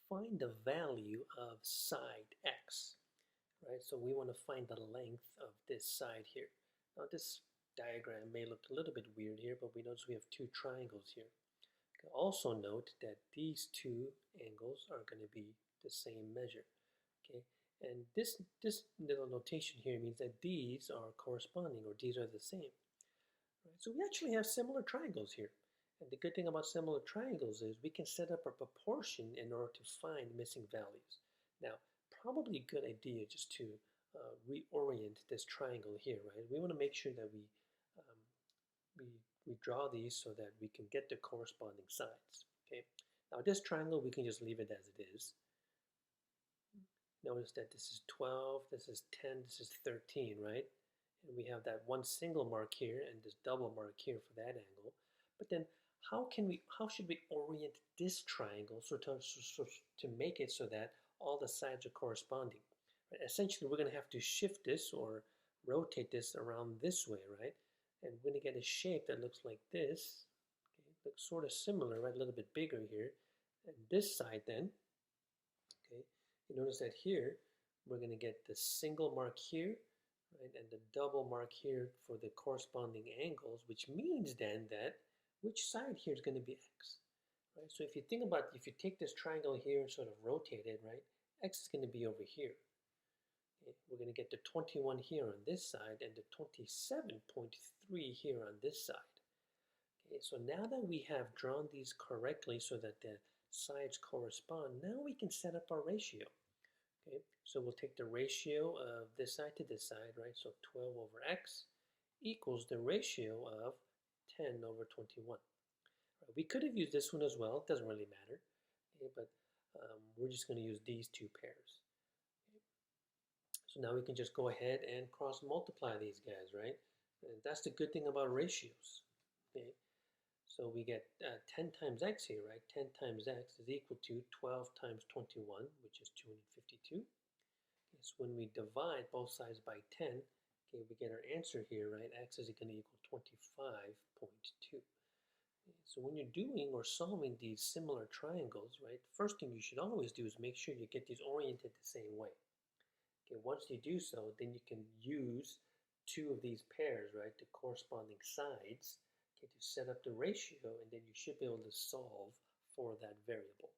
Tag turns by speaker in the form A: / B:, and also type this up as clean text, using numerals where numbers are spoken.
A: find the value of side x, right? So we want to find the length of this side here. Now this diagram may look a little bit weird here, but we notice we have two triangles here. Also note that these two angles are going to be the same measure. Okay, and this little notation here means that these are corresponding, or these are the same. Right? So we actually have similar triangles here. And the good thing about similar triangles is we can set up a proportion in order to find missing values. Now, probably a good idea just to reorient this triangle here, right? We want to make sure that um, we draw these so that we can get the corresponding sides. Okay. Now this triangle we can just leave it as it is. Notice that this is 12, this is 10, this is 13, right? And we have that one single mark here and this double mark here for that angle. But then how should we orient this triangle so to make it so that all the sides are corresponding? Right? Essentially, we're going to have to shift this or rotate this around this way, right? And we're going to get a shape that looks like this. Okay, looks sort of similar, right? A little bit bigger here. And this side then, okay, you notice that here we're going to get the single mark here, right, and the double mark here for the corresponding angles, which means then that which side here is going to be x, right? So if you think about, if you take this triangle here and sort of rotate it, right, x is going to be over here. Okay, we're going to get the 21 here on this side and the 27.3 here on this side. Okay, so now that we have drawn these correctly so that the sides correspond, now we can set up our ratio. Okay, so we'll take the ratio of this side to this side, right? So 12 over x equals the ratio of 10 over 21. Right, we could have used this one as well. It doesn't really matter. Okay, but we're just going to use these two pairs. Okay. So now we can just go ahead and cross multiply these guys, right? And that's the good thing about ratios. Okay. So we get 10 times x here, right? 10 times x is equal to 12 times 21, which is 252. Okay, so when we divide both sides by 10, okay, we get our answer here, right? X is going to equal 25.2. Okay, so when you're doing or solving these similar triangles, right, first thing you should always do is make sure you get these oriented the same way. Okay, once you do so, then you can use two of these pairs, right, the corresponding sides, okay, to set up the ratio, and then you should be able to solve for that variable.